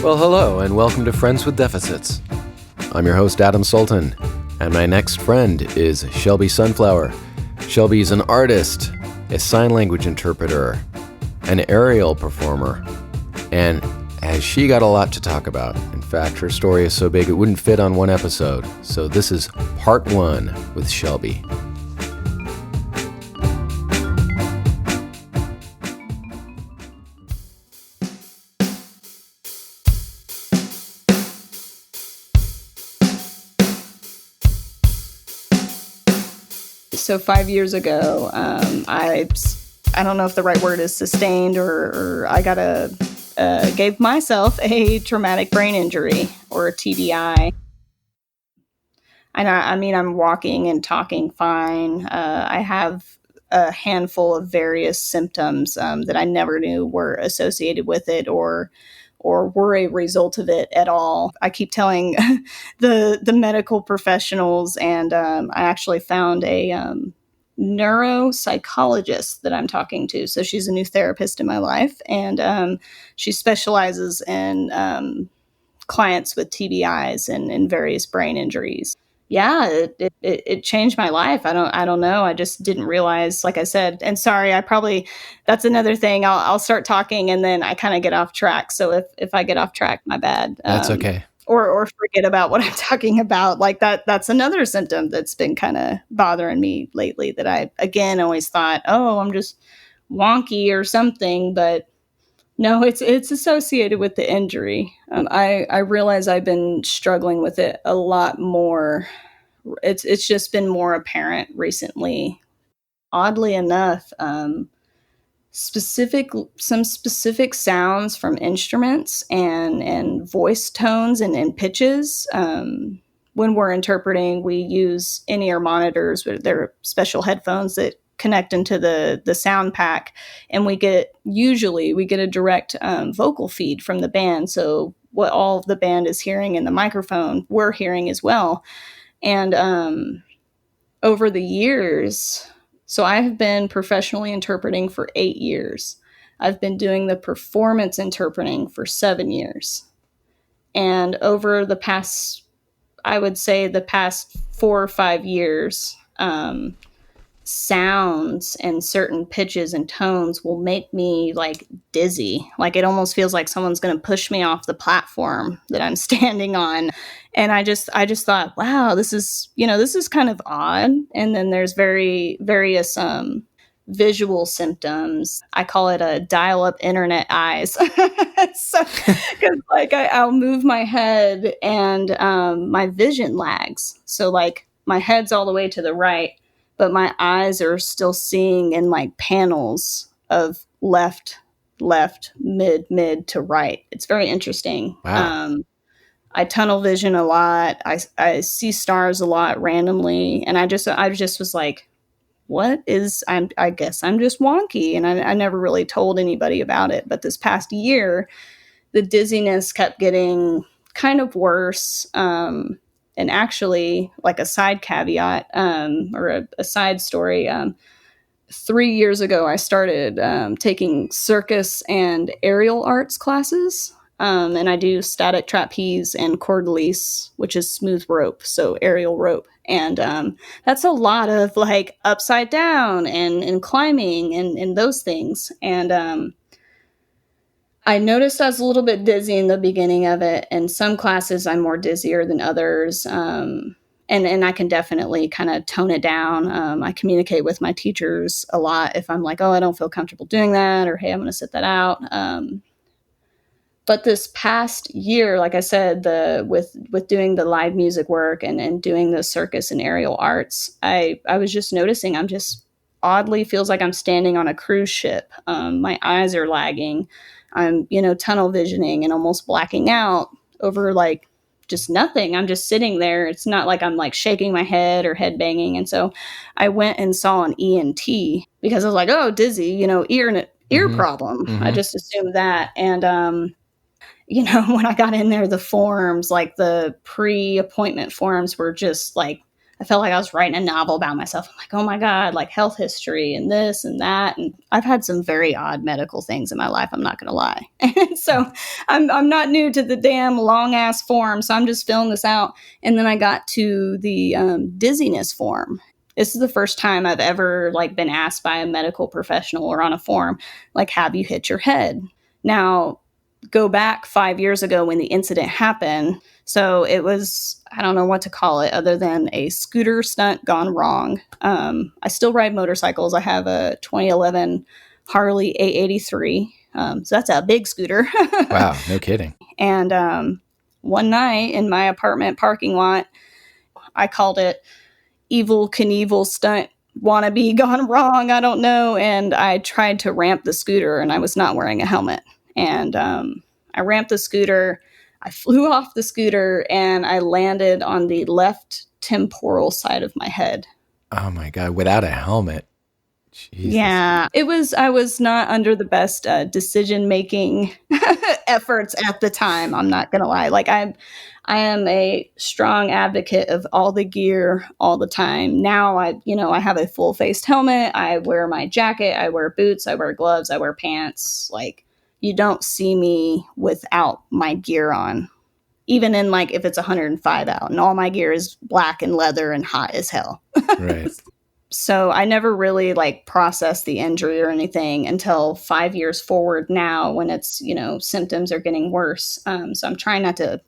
Well, hello, and welcome to Friends with Deficits. I'm your host, Adam Sultan, and my next friend is Shelby Sunflower. Shelby is an artist, a sign language interpreter, an aerial performer, and she got a lot to talk about. In fact, her story is so big it wouldn't fit on one episode. So this is part one with Shelby. So 5 years ago, I don't know if the right word is sustained or I gave myself a traumatic brain injury, or a TBI. I mean, I'm walking and talking fine. I have a handful of various symptoms that I never knew were associated with it or were a result of it at all. I keep telling the medical professionals, and I actually found a neuropsychologist that I'm talking to. So she's a new therapist in my life, and she specializes in clients with TBIs and various brain injuries. Yeah, it changed my life. I don't know. I just didn't realize, like I said, and sorry, that's another thing. I'll start talking and then I kind of get off track. So if I get off track, my bad. That's okay. Or forget about what I'm talking about. Like that's another symptom that's been kind of bothering me lately, that I, again, always thought, oh, I'm just wonky or something, but no, it's associated with the injury. I realize I've been struggling with it a lot more. It's just been more apparent recently. Oddly enough, some specific sounds from instruments and voice tones and pitches. When we're interpreting, we use in-ear monitors. They're special headphones that connect into the sound pack, and we get a direct vocal feed from the band. So what all of the band is hearing in the microphone, we're hearing as well. And over the years, so I have been professionally interpreting for 8 years. I've been doing the performance interpreting for 7 years. And over the past, I would say the past 4 or 5 years, sounds and certain pitches and tones will make me like dizzy. Like it almost feels like someone's going to push me off the platform that I'm standing on. And I just thought, wow, this is kind of odd. And then there's various visual symptoms. I call it a dial-up internet eyes. So, because like I'll move my head and my vision lags. So like my head's all the way to the right, but my eyes are still seeing in like panels of left, mid to right. It's very interesting. Wow. I tunnel vision a lot. I see stars a lot randomly. And I just was like, I guess I'm just wonky. And I never really told anybody about it. But this past year, the dizziness kept getting kind of worse. And actually, like a side caveat, or a side story, 3 years ago, I started taking circus and aerial arts classes. And I do static trapeze and cordless, which is smooth rope, so aerial rope. And that's a lot of like upside down and climbing and those things. And I noticed I was a little bit dizzy in the beginning of it. And some classes I'm more dizzier than others. And I can definitely kind of tone it down. I communicate with my teachers a lot if I'm like, oh, I don't feel comfortable doing that, or hey, I'm going to sit that out. But this past year, like I said, with doing the live music work and doing the circus and aerial arts, I was just noticing I'm just oddly feels like I'm standing on a cruise ship. My eyes are lagging. I'm, tunnel visioning and almost blacking out over like just nothing. I'm just sitting there. It's not like I'm like shaking my head or head banging. And so I went and saw an ENT because I was like, oh, dizzy, ear problem. Mm-hmm. I just assumed that. And, when I got in there, the forms, like the pre-appointment forms were just like I felt like I was writing a novel about myself. I'm like, oh my God, like health history and this and that. And I've had some very odd medical things in my life, I'm not going to lie. And so I'm not new to the damn long ass form. So I'm just filling this out. And then I got to the dizziness form. This is the first time I've ever like been asked by a medical professional or on a form, like, have you hit your head? Now, go back 5 years ago when the incident happened. So it was, I don't know what to call it other than a scooter stunt gone wrong. I still ride motorcycles. I have a 2011 Harley A83. So that's a big scooter. Wow, no kidding. And one night in my apartment parking lot, I called it Evil Knievel stunt wannabe gone wrong. I don't know. And I tried to ramp the scooter and I was not wearing a helmet. And I ramped the scooter. I flew off the scooter and I landed on the left temporal side of my head. Oh my God, without a helmet. Jesus. Yeah, I was not under the best decision-making efforts at the time. I'm not going to lie. Like I am a strong advocate of all the gear all the time. Now I have a full-faced helmet. I wear my jacket. I wear boots. I wear gloves. I wear pants. Like you don't see me without my gear on. Even in like if it's 105 out and all my gear is black and leather and hot as hell. Right. So I never really like processed the injury or anything until 5 years forward now when it's, symptoms are getting worse. So I'm trying not to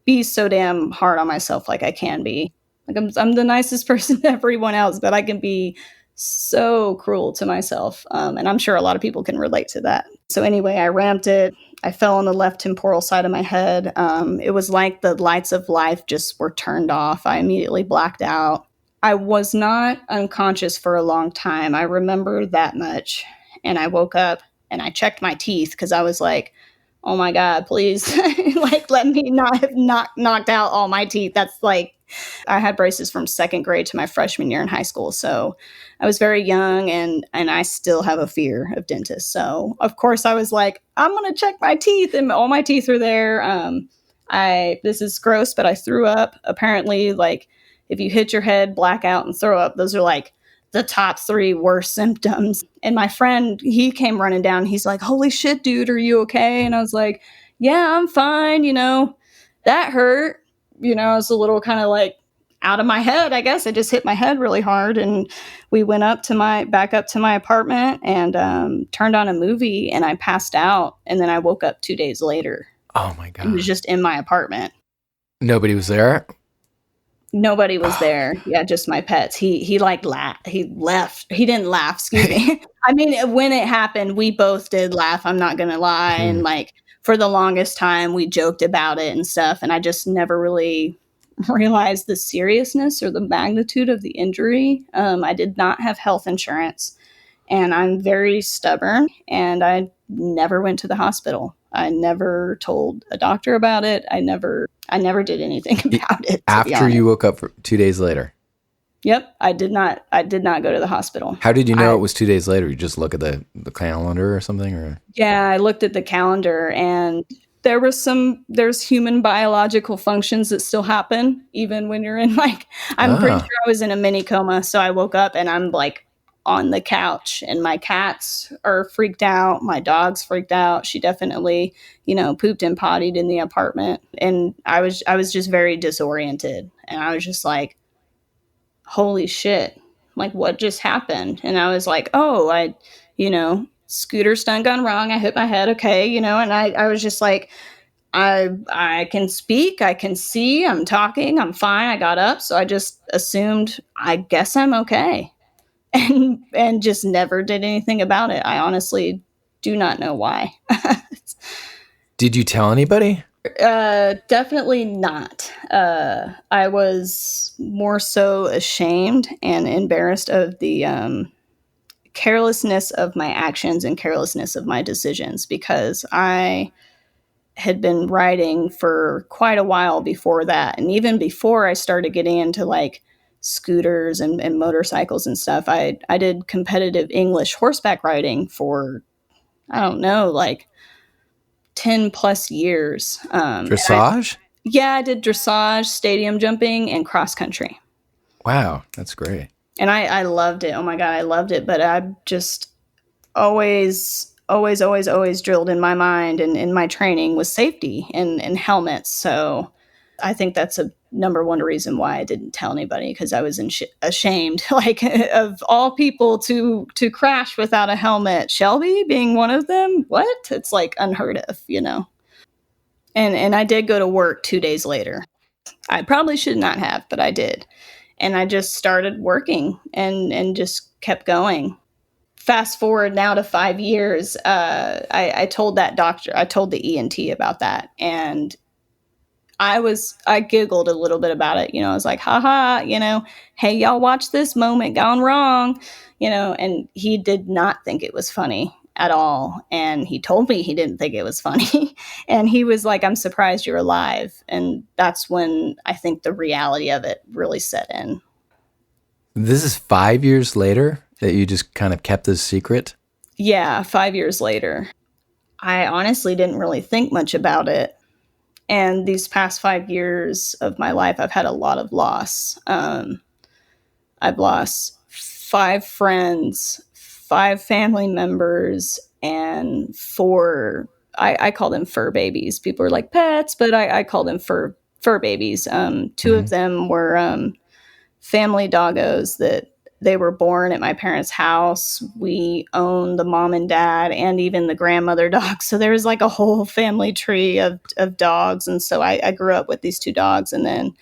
be so damn hard on myself like I can be. Like I'm the nicest person to everyone else, but I can be so cruel to myself. And I'm sure a lot of people can relate to that. So anyway, I ramped it. I fell on the left temporal side of my head. It was like the lights of life just were turned off. I immediately blacked out. I was not unconscious for a long time. I remember that much. And I woke up and I checked my teeth because I was like, oh my God, please, like, let me not have knocked out all my teeth. That's like, I had braces from second grade to my freshman year in high school. So I was very young and I still have a fear of dentists. So of course I was like, I'm going to check my teeth and all my teeth are there. This is gross, but I threw up. Apparently, like, if you hit your head, black out, and throw up, those are like the top 3 worst symptoms. And my friend, he came running down. He's like, holy shit, dude, are you okay? And I was like, yeah, I'm fine. That hurt. I was a little kind of like out of my head, I guess. I just hit my head really hard. And we went back up to my apartment and turned on a movie and I passed out. And then I woke up 2 days later. Oh my God. It was just in my apartment. Nobody was there? Nobody was there. Yeah, just my pets. He like laughed. He left. He didn't laugh. Excuse me. I mean, when it happened, we both did laugh. I'm not gonna lie. And like for the longest time, we joked about it and stuff. And I just never really realized the seriousness or the magnitude of the injury. I did not have health insurance, and I'm very stubborn. And I never went to the hospital. I never told a doctor about it. I never did anything about it. After you woke up 2 days later? Yep. I did not go to the hospital. How did you know it was 2 days later? You just look at the calendar or something? Or yeah, I looked at the calendar and there's human biological functions that still happen even when you're in I'm pretty sure I was in a mini coma. So I woke up and I'm like on the couch and my cats are freaked out. My dog's freaked out. She definitely, pooped and pottied in the apartment. And I was just very disoriented. And I was just like, holy shit, like what just happened? And I was like, oh, scooter stunt gone wrong. I hit my head. Okay. And I was just like, I can speak, I can see, I'm talking, I'm fine. I got up. So I just assumed, I guess I'm okay. And just never did anything about it. I honestly do not know why. Did you tell anybody? Definitely not. I was more so ashamed and embarrassed of the carelessness of my actions and carelessness of my decisions because I had been writing for quite a while before that. And even before I started getting into like scooters and motorcycles and stuff, I did competitive English horseback riding for, I don't know, like 10 plus years. Dressage? I did dressage, stadium jumping, and cross country. Wow, that's great. And I loved it. Oh my God, I loved it. But I just always drilled in my mind and in my training was safety and helmets. So I think that's a number one reason why I didn't tell anybody, because I was ashamed, like of all people to crash without a helmet. Shelby being one of them. What? It's like unheard of, you know. And I did go to work 2 days later. I probably should not have, but I did. And I just started working and just kept going. Fast forward now to 5 years, I told that doctor, I told the ENT about that, and I giggled a little bit about it. You know, I was like, haha, you know, hey, y'all watch this moment gone wrong, you know, and he did not think it was funny at all. And he told me he didn't think it was funny. And he was like, I'm surprised you're alive. And that's when I think the reality of it really set in. This is 5 years later that you just kind of kept this secret? Yeah, 5 years later. I honestly didn't really think much about it. And these past 5 years of my life, I've had a lot of loss. I've lost 5 friends, 5 family members, and I call them fur babies. People are like pets, but I call them fur babies. Two of them were family doggos that they were born at my parents' house. We own the mom and dad and even the grandmother dog. So there was like a whole family tree of dogs. And so I grew up with these 2 dogs. And then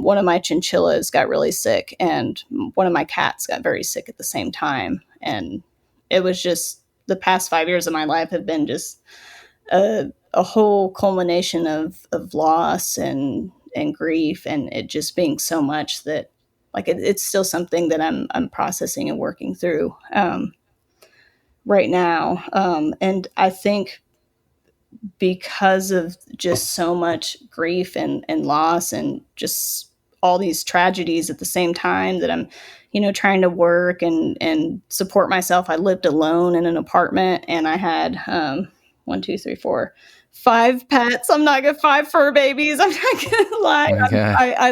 one of my chinchillas got really sick, and one of my cats got very sick at the same time. And it was just the past 5 years of my life have been just a whole culmination of loss and grief, and it just being so much that like it's still something that I'm processing and working through right now. And I think because of just so much grief and loss and just all these tragedies at the same time that I'm, you know, trying to work and support myself. I lived alone in an apartment, and I had one, two, three, four, 5 pets. I'm not gonna 5 fur babies. I'm not gonna lie. Okay. I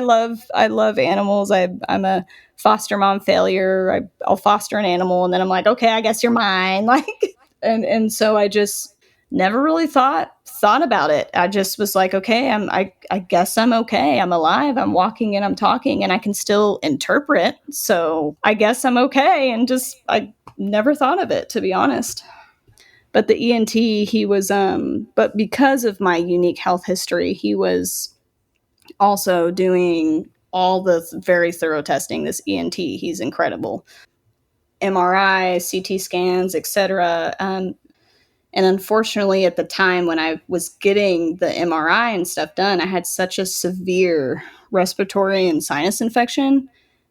love animals. I'm a foster mom failure. I'll foster an animal, and then I'm like, okay, I guess you're mine. Like, and so I just never really thought about it. I just was like, okay, I guess I'm okay. I'm alive. I'm walking and I'm talking and I can still interpret. So I guess I'm okay. And just I never thought of it, to be honest. But the ENT, he was but because of my unique health history, he was also doing all the very thorough testing. This ENT, he's incredible. MRI, CT scans, etc. And unfortunately, at the time when I was getting the MRI and stuff done, I had such a severe respiratory and sinus infection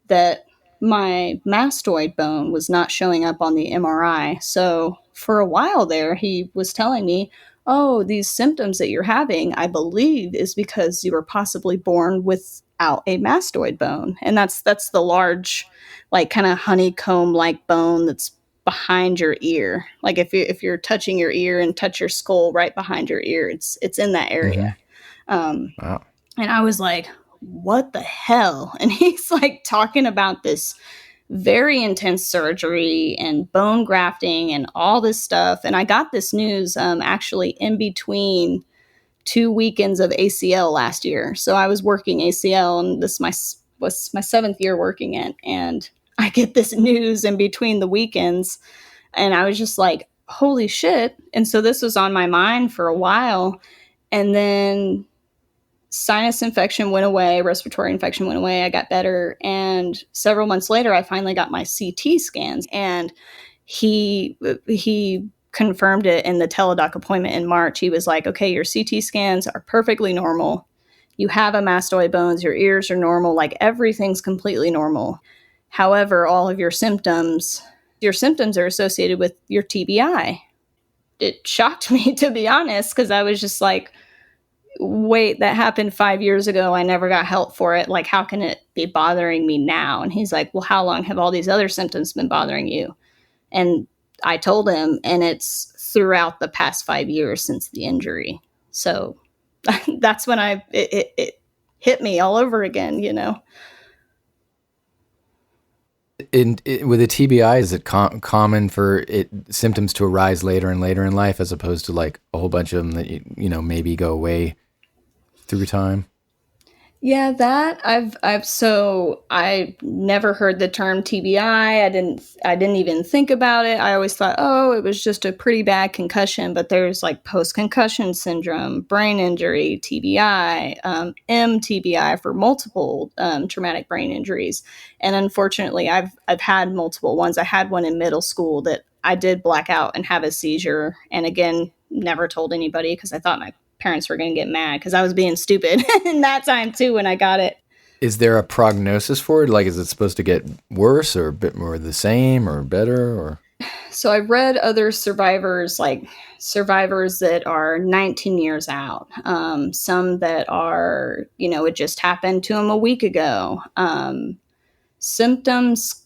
that my mastoid bone was not showing up on the MRI. So for a while there, he was telling me, oh, these symptoms that you're having, I believe, is because you were possibly born without a mastoid bone. And that's the large, like kind of honeycomb like bone that's behind your ear. Like if you're touching your ear and touch your skull right behind your ear, it's in that area. Mm-hmm. Um, Wow. and I was like, what the hell? And he's like talking about this very intense surgery and bone grafting and all this stuff. And I got this news actually in between 2 weekends of ACL last year. So I was working ACL, and this was my 7th year working it. And I get this news in between the weekends, and I was just like, holy shit. And so this was on my mind for a while. And then sinus infection went away, respiratory infection went away. I got better. And several months later, I finally got my CT scans, and he confirmed it in the teledoc appointment in March. He was like, okay, your CT scans are perfectly normal. You have a mastoid bones, your ears are normal, like everything's completely normal. However, all of your symptoms are associated with your TBI. It shocked me, to be honest, because I was just like, wait, that happened 5 years ago. I never got help for it. Like, how can it be bothering me now? And he's like, well, how long have all these other symptoms been bothering you? And I told him, and it's throughout the past 5 years since the injury. So that's when it hit me all over again, you know? With a TBI, is it common for symptoms to arise later and later in life, as opposed to like a whole bunch of them that maybe go away through time? Yeah, that I never heard the term TBI. I didn't even think about it. I always thought, oh, it was just a pretty bad concussion, but there's like post concussion syndrome, brain injury, TBI, MTBI for multiple traumatic brain injuries. And unfortunately, I've had multiple ones. I had one in middle school that I did black out and have a seizure, and again, never told anybody because I thought my parents were going to get mad because I was being stupid in that time too when I got it. Is there a prognosis for it? Like, is it supposed to get worse or a bit more the same or better? Or So I read other survivors, like survivors that are 19 years out, some that are, it just happened to them a week ago. Symptoms,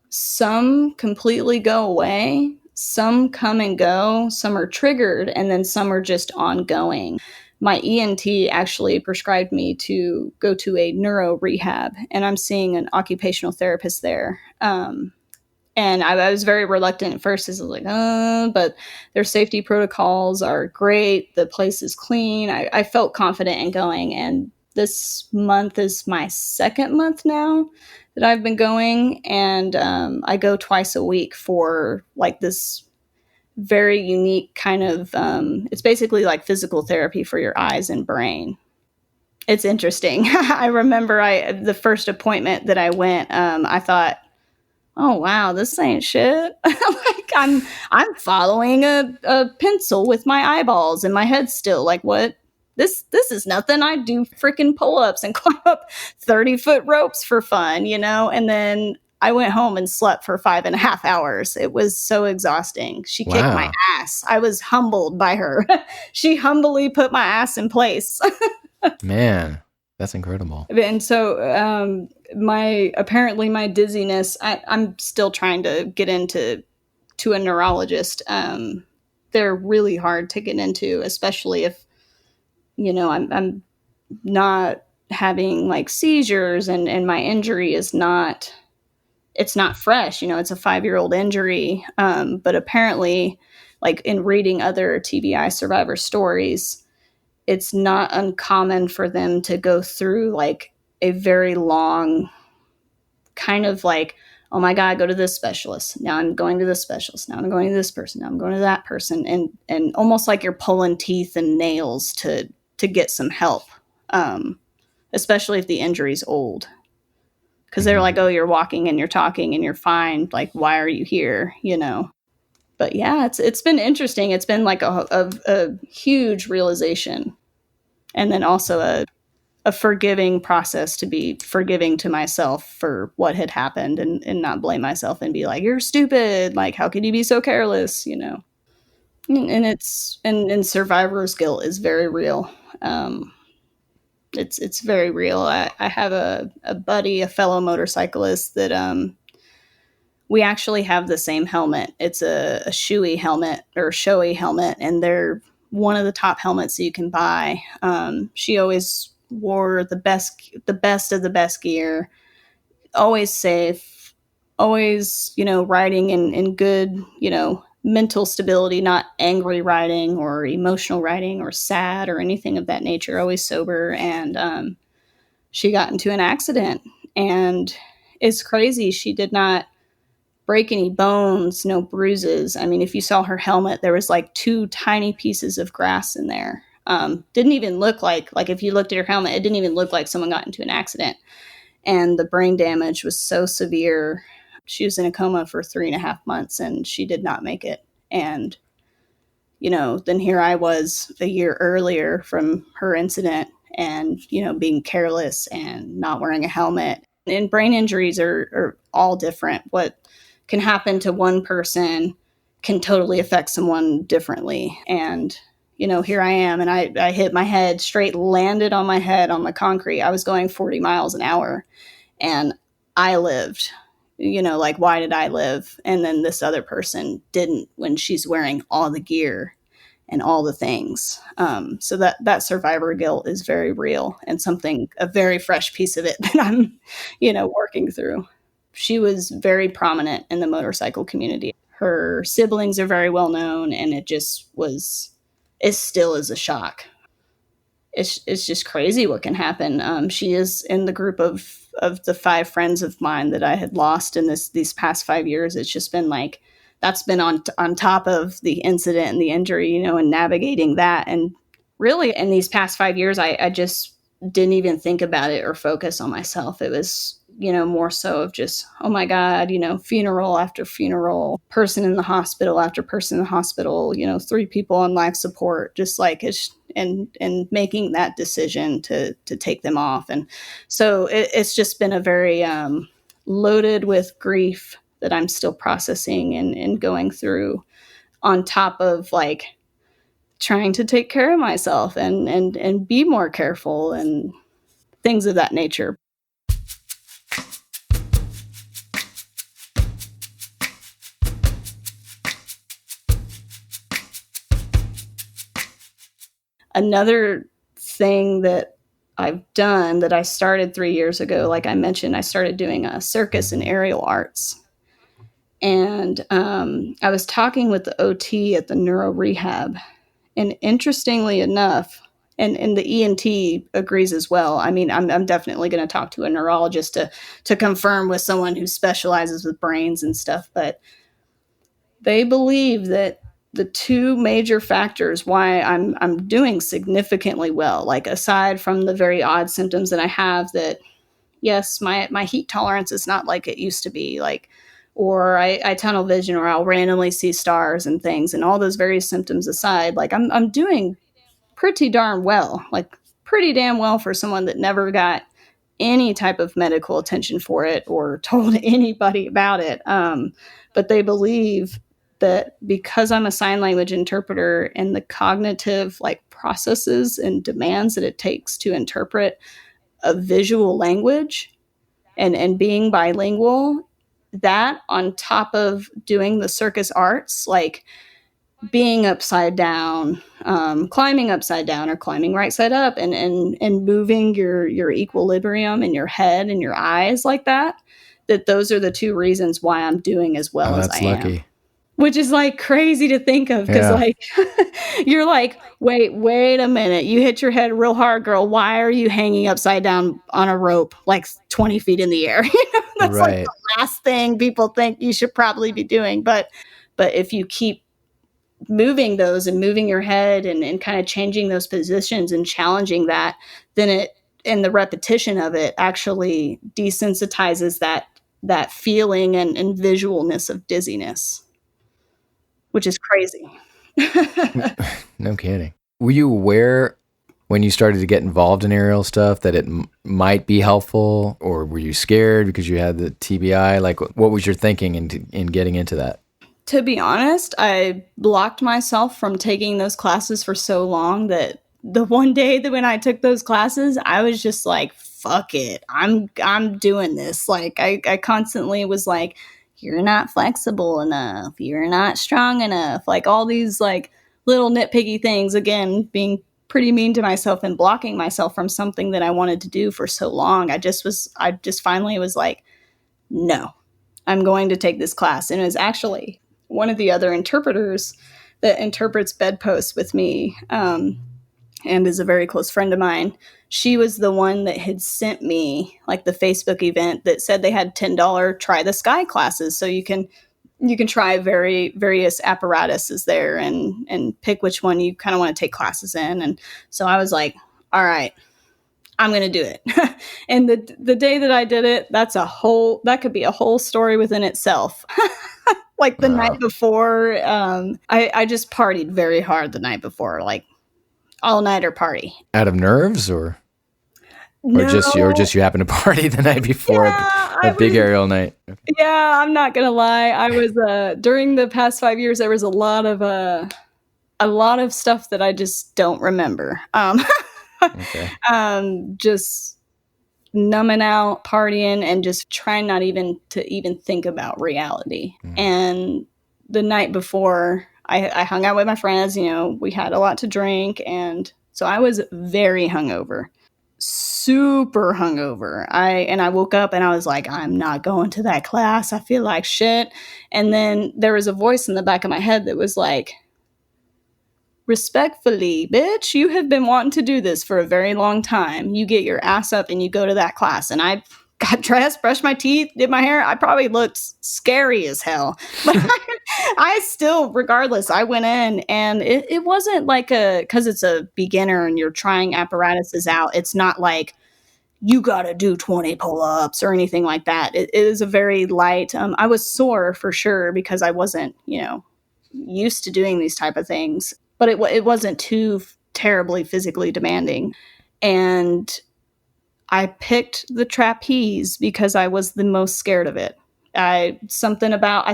some completely go away, some come and go, some are triggered, and then some are just ongoing. My ENT actually prescribed me to go to a neuro rehab, and I'm seeing an occupational therapist there. And I was very reluctant at first. I was like, but their safety protocols are great. The place is clean. I felt confident in going. And this month is my second month now that I've been going. And I go twice a week for like this very unique kind of, it's basically like physical therapy for your eyes and brain. It's interesting. I remember the first appointment that I went, I thought, oh wow, this ain't shit. Like I'm following a pencil with my eyeballs and my head still. Like what? This is nothing. I do freaking pull-ups and climb up 30-foot ropes for fun, And then I went home and slept for 5.5 hours. It was so exhausting. She kicked my wow, ass. I was humbled by her. She humbly put my ass in place. man, that's incredible. And so my dizziness, I'm still trying to get into a neurologist. They're really hard to get into, especially if I'm not having like seizures, and my injury is not, it's not fresh. It's a 5-year-old injury, but apparently, like in reading other TBI survivor stories, it's not uncommon for them to go through like a very long kind of like, oh my God, go to this specialist. Now I'm going to this specialist. Now I'm going to this person. Now I'm going to that person. And almost like you're pulling teeth and nails to get some help. Especially if the injury's old. Because they're like, oh, you're walking and you're talking and you're fine. Like, why are you here? But yeah, it's been interesting. It's been like a huge realization. And then also a forgiving process, to be forgiving to myself for what had happened, and not blame myself and be like, you're stupid. Like, how could you be so careless? And and survivor's guilt is very real. It's very real. I have a buddy, a fellow motorcyclist that, we actually have the same helmet. It's a Shoei helmet or Shoei helmet, and they're one of the top helmets that you can buy. She always wore the best of the best gear, always safe, always, riding in good, mental stability, not angry riding or emotional riding or sad or anything of that nature, always sober. And she got into an accident, and it's crazy. She did not break any bones, no bruises. I mean, if you saw her helmet, there was like 2 tiny pieces of grass in there. Didn't even look like if you looked at her helmet, it didn't even look like someone got into an accident. And the brain damage was so severe. She was in a coma for 3.5 months, and she did not make it. And, then here I was a year earlier from her incident, and, being careless and not wearing a helmet. And brain injuries are all different. What can happen to one person can totally affect someone differently. And, here I am, and I hit my head straight, landed on my head on the concrete. I was going 40 miles an hour, and I lived. Like, why did I live? And then this other person didn't, when she's wearing all the gear and all the things. So that survivor guilt is very real, and a very fresh piece of it that I'm, working through. she was very prominent in the motorcycle community. Her siblings are very well known, and it still is a shock. It's just crazy what can happen. She is in the group of the 5 friends of mine that I had lost in these past 5 years. It's just been like, that's been on top of the incident and the injury, and navigating that. And really, in these past 5 years, I just didn't even think about it or focus on myself. It was, more so of just, oh my God, funeral after funeral, person in the hospital after person in the hospital, 3 people on life support, just like and making that decision to take them off. And so it's just been a very loaded with grief that I'm still processing and going through, on top of like trying to take care of myself and be more careful and things of that nature. Another thing that I've done that I started 3 years ago, like I mentioned, I started doing a circus and aerial arts. And I was talking with the OT at the neuro rehab. And interestingly enough, and the ENT agrees as well. I mean, I'm definitely going to talk to a neurologist to confirm with someone who specializes with brains and stuff. But they believe that the 2 major factors why I'm doing significantly well, like aside from the very odd symptoms that I have, that yes, my heat tolerance is not like it used to be, like, or I tunnel vision, or I'll randomly see stars and things, and all those various symptoms aside, like I'm doing pretty darn well, like pretty damn well for someone that never got any type of medical attention for it or told anybody about it. But they believe that because I'm a sign language interpreter, and the cognitive like processes and demands that it takes to interpret a visual language and being bilingual, that on top of doing the circus arts, like being upside down, climbing upside down or climbing right side up, and moving your equilibrium in your head and your eyes like that, that those are the 2 reasons why I'm doing as well as I am. Lucky. Which is like crazy to think of, because like you're like, wait a minute, you hit your head real hard, girl. Why are you hanging upside down on a rope like 20 feet in the air? That's right. Like the last thing people think you should probably be doing. But if you keep moving those and moving your head and kind of changing those positions and challenging that, then it, and the repetition of it, actually desensitizes that feeling and visualness of dizziness, which is crazy. No kidding. Were you aware when you started to get involved in aerial stuff that it might be helpful, or were you scared because you had the TBI? Like, what was your thinking in getting into that? To be honest, I blocked myself from taking those classes for so long that the one day that when I took those classes, I was just like, fuck it. I'm doing this. Like I constantly was like, you're not flexible enough. You're not strong enough. Like all these like little nitpicky things, again, being pretty mean to myself and blocking myself from something that I wanted to do for so long. I just finally was like, no, I'm going to take this class. And it was actually one of the other interpreters that interprets bedposts with me, and is a very close friend of mine. She was the one that had sent me like the Facebook event that said they had $10 try the sky classes. So you can try various apparatuses there and pick which one you kind of want to take classes in. And so I was like, all right, I'm going to do it. And the day that I did it, that could be a whole story within itself. Like the night before, I just partied very hard the night before, like all-nighter party. Out of nerves, or No. or just you happened to party the night before a big aerial night? Okay. Yeah, I'm not gonna lie. I was during the past 5 years, there was a lot of stuff that I just don't remember. Okay. Just numbing out, partying, and just trying not even to think about reality. And the night before, I hung out with my friends. We had a lot to drink, and so I was very hungover. super hungover. I woke up and I was like, I'm not going to that class. I feel like shit. And then there was a voice in the back of my head that was like, respectfully, bitch, you have been wanting to do this for a very long time. You get your ass up and you go to that class. And I got dressed, brushed my teeth, did my hair. I probably looked scary as hell. But I still, regardless, I went in and it wasn't like because it's a beginner and you're trying apparatuses out. It's not like you got to do 20 pull-ups or anything like that. It is a very light. I was sore for sure because I wasn't, used to doing these type of things, but it wasn't too terribly physically demanding. And I picked the trapeze because I was the most scared of it. I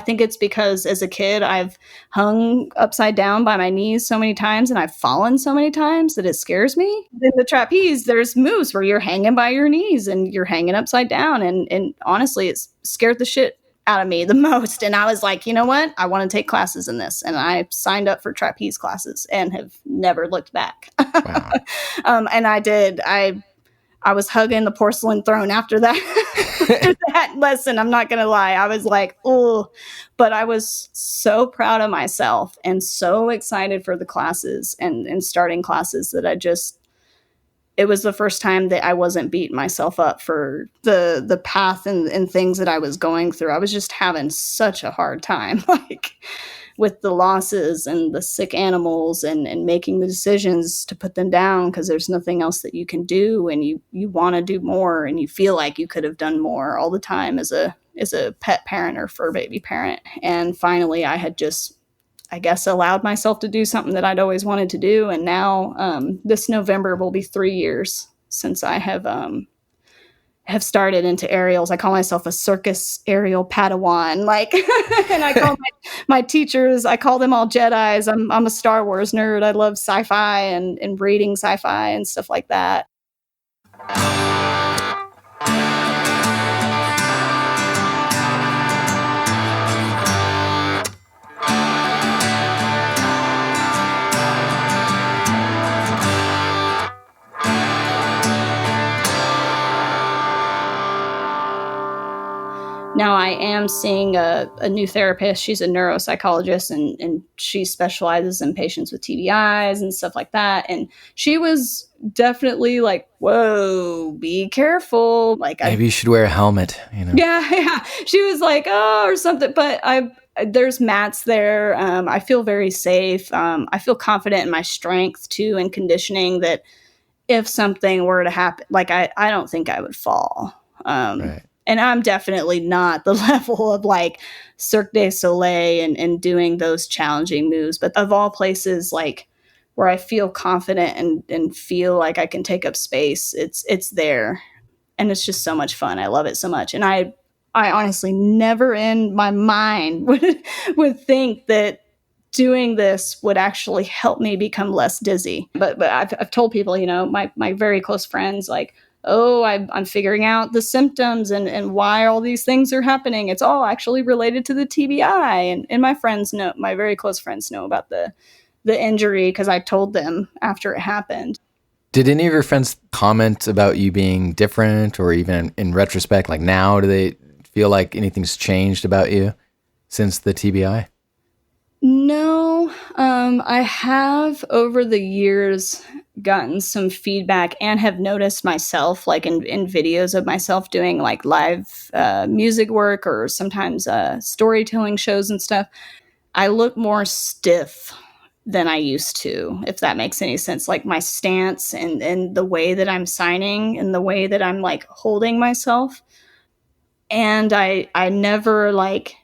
think it's because as a kid, I've hung upside down by my knees so many times and I've fallen so many times that it scares me. In the trapeze, there's moves where you're hanging by your knees and you're hanging upside down. And honestly, it's scared the shit out of me the most. And I was like, you know what? I want to take classes in this. And I signed up for trapeze classes and have never looked back. Wow. And I did. I was hugging the porcelain throne after that, after that lesson. I'm not going to lie. I was like, oh, but I was so proud of myself and so excited for the classes and starting classes that it was the first time that I wasn't beating myself up for the path and things that I was going through. I was just having such a hard time, like with the losses and the sick animals and making the decisions to put them down because there's nothing else that you can do. And you want to do more and you feel like you could have done more all the time as a pet parent or fur baby parent. And finally I had just, I guess, allowed myself to do something that I'd always wanted to do. And now this November will be 3 years since I have started into aerials. I call myself a circus aerial Padawan. Like, and I call my teachers, I call them all Jedis. I'm a Star Wars nerd. I love sci-fi and reading sci-fi and stuff like that. Now I am seeing a new therapist. She's a neuropsychologist and she specializes in patients with TBIs and stuff like that. And she was definitely like, whoa, be careful. Like maybe you should wear a helmet, Yeah. She was like, oh, or something. But there's mats there. I feel very safe. I feel confident in my strength too and conditioning that if something were to happen, like I don't think I would fall. Right. And I'm definitely not the level of like Cirque du Soleil and doing those challenging moves. But of all places, like where I feel confident and feel like I can take up space, it's there. And it's just so much fun. I love it so much. And I honestly never in my mind would think that doing this would actually help me become less dizzy. But I've told people, my very close friends, like, oh, I'm figuring out the symptoms and why all these things are happening. It's all actually related to the TBI. And my friends know, my very close friends know about the injury because I told them after it happened. Did any of your friends comment about you being different or even in retrospect, like now, do they feel like anything's changed about you since the TBI? No, I have over the years gotten some feedback and have noticed myself, like in videos of myself doing like live music work or sometimes storytelling shows and stuff. I look more stiff than I used to, if that makes any sense. Like my stance and the way that I'm signing and the way that I'm like holding myself. And I never like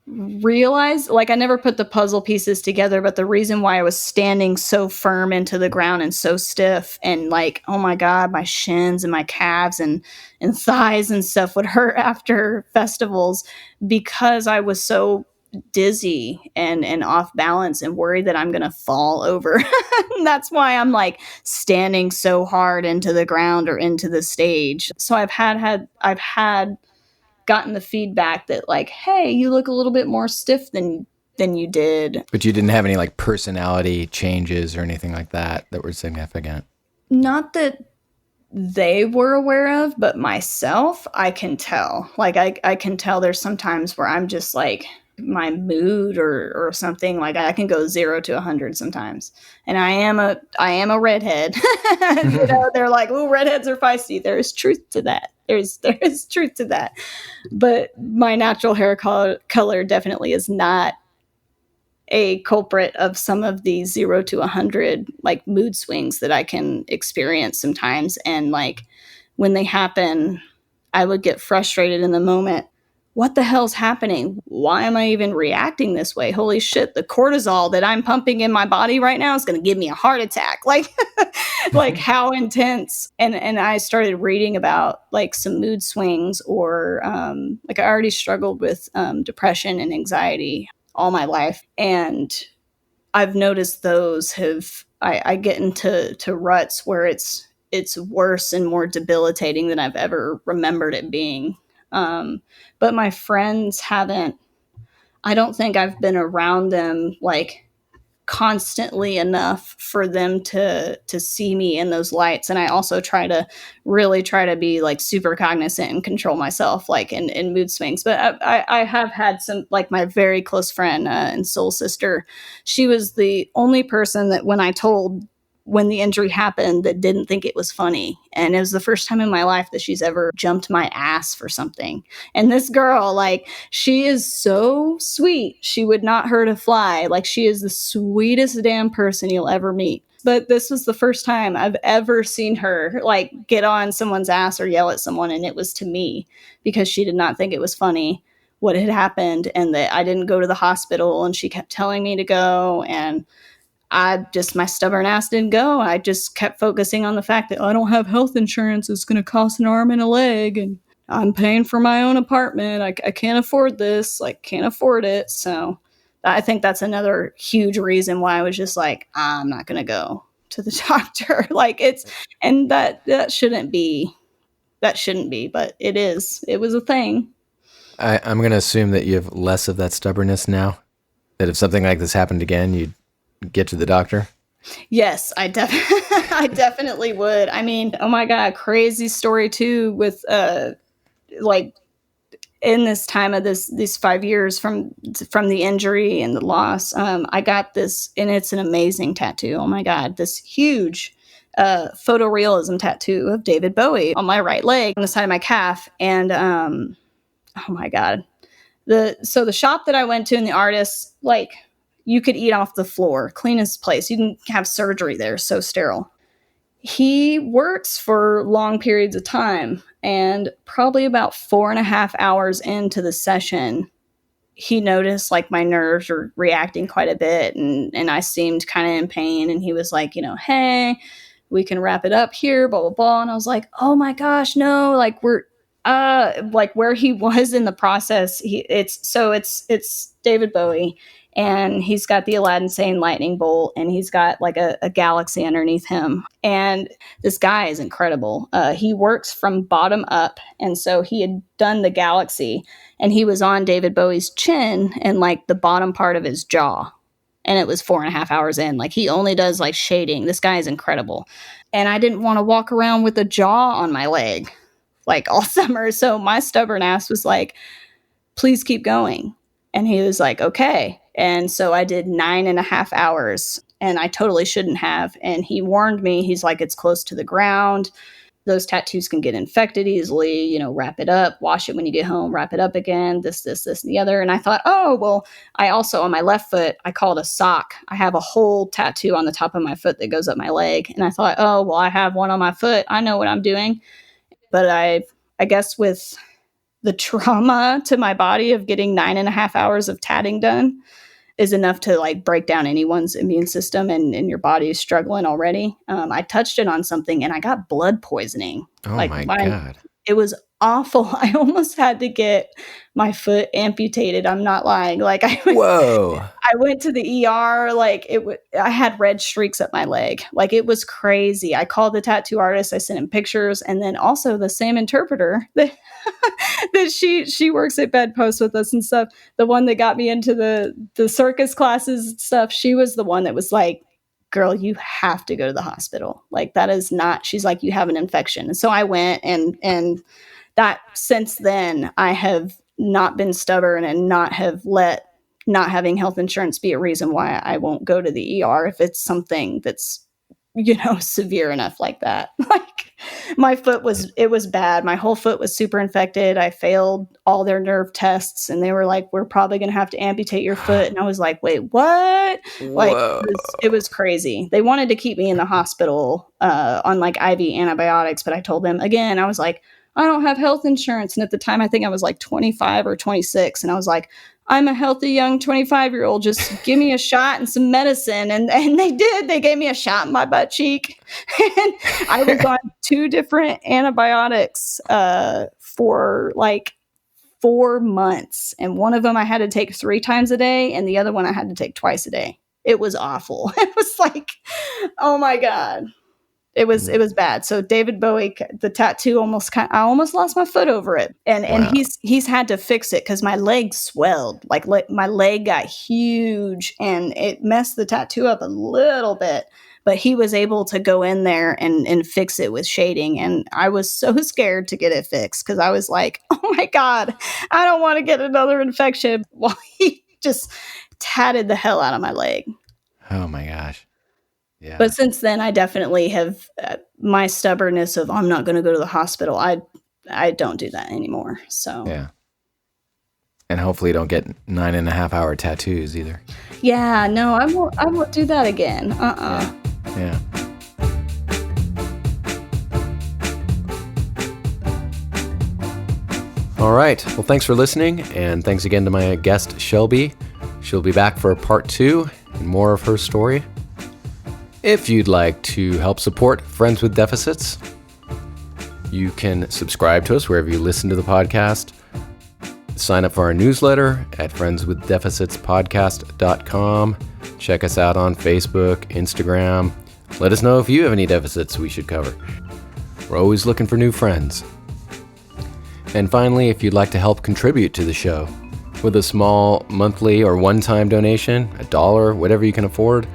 realized, like I never put the puzzle pieces together, but the reason why I was standing so firm into the ground and so stiff and like, oh my God, my shins and my calves and thighs and stuff would hurt after festivals because I was so dizzy and off balance and worried that I'm going to fall over. That's why I'm like standing so hard into the ground or into the stage. So I've had gotten the feedback that like, hey, you look a little bit more stiff than you did. But you didn't have any like personality changes or anything like that were significant? Not that they were aware of, but myself, I can tell. Like I can tell there's some times where I'm just like my mood or something, like I can go 0 to 100 sometimes. And I am a redhead. They're like, oh, redheads are feisty. There is truth to that. There is truth to that. But my natural hair color definitely is not a culprit of some of the 0 to 100 like mood swings that I can experience sometimes. And like when they happen, I would get frustrated in the moment. What the hell's happening? Why am I even reacting this way? Holy shit, the cortisol that I'm pumping in my body right now is going to give me a heart attack. Like like how intense. And I started reading about like some mood swings or like I already struggled with depression and anxiety all my life. And I've noticed those I get into ruts where it's worse and more debilitating than I've ever remembered it being. But my friends haven't, I don't think I've been around them like constantly enough for them to see me in those lights. And I also try to be like super cognizant and control myself like in mood swings. But I have had some, like my very close friend and soul sister, she was the only person that when the injury happened that didn't think it was funny. And it was the first time in my life that she's ever jumped my ass for something. And this girl, like, she is so sweet. She would not hurt a fly. Like, she is the sweetest damn person you'll ever meet. But this was the first time I've ever seen her like get on someone's ass or yell at someone. And it was to me because she did not think it was funny what had happened and that I didn't go to the hospital, and she kept telling me to go. And my stubborn ass didn't go. I just kept focusing on the fact that I don't have health insurance. It's going to cost an arm and a leg, and I'm paying for my own apartment. I can't afford this. Like, can't afford it. So I think that's another huge reason why I was just like, I'm not going to go to the doctor. And that shouldn't be, but it is. It was a thing. I'm going to assume that you have less of that stubbornness now. That if something like this happened again, you'd get to the doctor? Yes, I definitely would. I mean, oh my God, crazy story too with like in this time of these 5 years from the injury and the loss, I got this, and it's an amazing tattoo. Oh my God, this huge photorealism tattoo of David Bowie on my right leg on the side of my calf. And oh my God, the shop that I went to and the artist, like, you could eat off the floor, cleanest place. You can have surgery there, so sterile. He works for long periods of time, and probably about 4.5 hours into the session, he noticed like my nerves were reacting quite a bit, and I seemed kind of in pain. And he was like, hey, we can wrap it up here, blah, blah, blah. And I was like, oh my gosh, no, like we're like where he was in the process. It's David Bowie, and he's got the Aladdin Sane lightning bolt, and he's got like a galaxy underneath him. And this guy is incredible. He works from bottom up, and so he had done the galaxy, and he was on David Bowie's chin and like the bottom part of his jaw. And it was 4.5 hours in. Like, he only does like shading. This guy is incredible. And I didn't want to walk around with a jaw on my leg like all summer. So my stubborn ass was like, please keep going. And he was like, okay. And so I did 9.5 hours, and I totally shouldn't have. And he warned me, he's like, it's close to the ground. Those tattoos can get infected easily, wrap it up, wash it when you get home, wrap it up again, this, and the other. And I thought, oh, well, I also, on my left foot, I call it a sock. I have a whole tattoo on the top of my foot that goes up my leg. And I thought, oh, well, I have one on my foot. I know what I'm doing. But I guess with the trauma to my body of getting 9.5 hours of tatting done is enough to like break down anyone's immune system, and your body is struggling already. I touched it on something and I got blood poisoning. Oh my God. It was awful. I almost had to get my foot amputated. I'm not lying. Like Whoa. I went to the ER. Like I had red streaks up my leg. Like, it was crazy. I called the tattoo artist. I sent him pictures, and then also the same interpreter that that she works at Bedpost with us and stuff. The one that got me into the circus classes and stuff. She was the one that was like girl, you have to go to the hospital. Like, that is not, she's like, you have an infection. And so I went, and that, since then, I have not been stubborn and not have let not having health insurance be a reason why I won't go to the ER if it's something that's, severe enough like that. Like, my foot it was bad. My whole foot was super infected. I failed all their nerve tests, and they were like, we're probably going to have to amputate your foot. And I was like, wait, what? Like, Whoa. it was crazy. They wanted to keep me in the hospital on like IV antibiotics, but I told them again, I was like, I don't have health insurance. And at the time, I think I was like 25 or 26. And I was like, I'm a healthy young 25-year-old. Just give me a shot and some medicine. And they did. They gave me a shot in my butt cheek. And I was on 2 different antibiotics for like 4 months. And one of them I had to take 3 times a day. And the other one I had to take twice a day. It was awful. It was like, oh my God. It was bad. So David Bowie, the tattoo I almost lost my foot over it. And Wow. and he's had to fix it because my leg swelled. Like my leg got huge and it messed the tattoo up a little bit. But he was able to go in there and fix it with shading. And I was so scared to get it fixed because I was like, oh my God, I don't want to get another infection. While he just tatted the hell out of my leg. Oh my gosh. Yeah. But since then, I definitely have my stubbornness of I'm not going to go to the hospital. I don't do that anymore. So yeah. And hopefully you don't get 9.5-hour tattoos either. Yeah, no, I won't do that again. Yeah. All right. Well, thanks for listening, and thanks again to my guest Shelby. She'll be back for part 2 and more of her story. If you'd like to help support Friends with Deficits, you can subscribe to us wherever you listen to the podcast. Sign up for our newsletter at friendswithdeficitspodcast.com. Check us out on Facebook, Instagram. Let us know if you have any deficits we should cover. We're always looking for new friends. And finally, if you'd like to help contribute to the show with a small monthly or one-time donation, $1, whatever you can afford,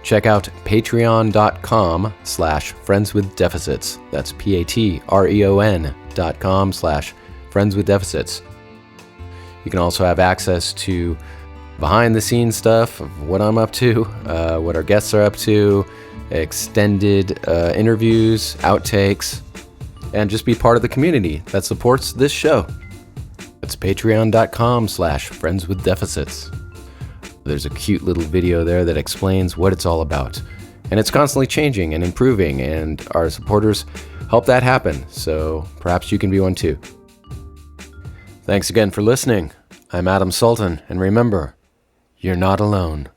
check out patreon.com/friendswithdeficits. That's patreon.com/friendswithdeficits. You can also have access to behind-the-scenes stuff of what I'm up to, what our guests are up to, extended interviews, outtakes, and just be part of the community that supports this show. That's patreon.com/friendswithdeficits. There's a cute little video there that explains what it's all about. And it's constantly changing and improving, and our supporters help that happen, so perhaps you can be one too. Thanks again for listening. I'm Adam Sultan, and remember, you're not alone.